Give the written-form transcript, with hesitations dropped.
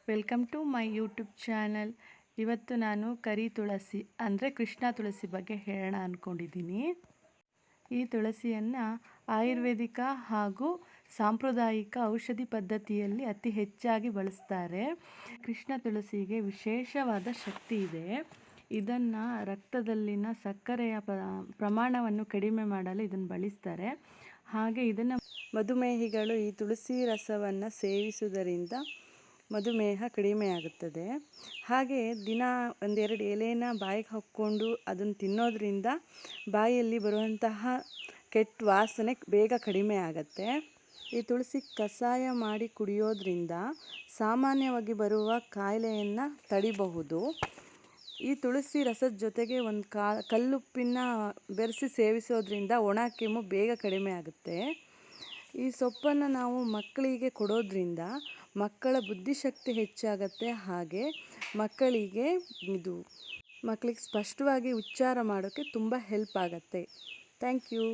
Welcome to my YouTube channel. ಇವತ್ತು ನಾನು ಕರಿ ತುಳಸಿ ಅಂದರೆ ಕೃಷ್ಣ ತುಳಸಿ ಬಗ್ಗೆ ಹೇಳೋಣ ಅಂದ್ಕೊಂಡಿದ್ದೀನಿ. ಈ ತುಳಸಿಯನ್ನು ಆಯುರ್ವೇದಿಕ ಹಾಗೂ ಸಾಂಪ್ರದಾಯಿಕ ಔಷಧಿ ಪದ್ಧತಿಯಲ್ಲಿ ಅತಿ ಹೆಚ್ಚಾಗಿ ಬಳಸ್ತಾರೆ. ಕೃಷ್ಣ ತುಳಸಿಗೆ ವಿಶೇಷವಾದ ಶಕ್ತಿ ಇದೆ. ಇದನ್ನು ರಕ್ತದಲ್ಲಿನ ಸಕ್ಕರೆಯ ಪ್ರಮಾಣವನ್ನು ಕಡಿಮೆ ಮಾಡಲು ಇದನ್ನು ಬಳಸ್ತಾರೆ. ಹಾಗೆ ಇದನ್ನು ಮಧುಮೇಹಿಗಳು ಈ ತುಳಸಿ ರಸವನ್ನು ಸೇವಿಸುವುದರಿಂದ ಮಧುಮೇಹ ಕಡಿಮೆಯಾಗುತ್ತದೆ. ಹಾಗೆ ದಿನ ಒಂದೆರಡು ಎಲೆನ ಬಾಯಿಗೆ ಹಾಕ್ಕೊಂಡು ಅದನ್ನು ತಿನ್ನೋದ್ರಿಂದ ಬಾಯಲ್ಲಿ ಬರುವಂತಹ ಕೆಟ್ಟ ವಾಸನೆ ಬೇಗ ಕಡಿಮೆ ಆಗುತ್ತೆ. ಈ ತುಳಸಿ ಕಷಾಯ ಮಾಡಿ ಕುಡಿಯೋದ್ರಿಂದ ಸಾಮಾನ್ಯವಾಗಿ ಬರುವ ಕಾಯಿಲೆಯನ್ನು ತಡಿಬಹುದು. ಈ ತುಳಸಿ ರಸದ ಜೊತೆಗೆ ಒಂದು ಕಲ್ಲುಪ್ಪಿನ ಬೆರೆಸಿ ಸೇವಿಸೋದ್ರಿಂದ ಒಣ ಕೆಮ್ಮು ಬೇಗ ಕಡಿಮೆ ಆಗುತ್ತೆ. ಈ ಸೊಪ್ಪನ್ನು ನಾವು ಮಕ್ಕಳಿಗೆ ಕೊಡೋದ್ರಿಂದ ಮಕ್ಕಳ ಬುದ್ಧಿಶಕ್ತಿ ಹೆಚ್ಚಾಗತ್ತೆ. ಹಾಗೆ ಮಕ್ಕಳಿಗೆ ಸ್ಪಷ್ಟವಾಗಿ ಉಚ್ಚಾರ ಮಾಡೋಕ್ಕೆ ತುಂಬ ಹೆಲ್ಪ್ ಆಗುತ್ತೆ. Thank you.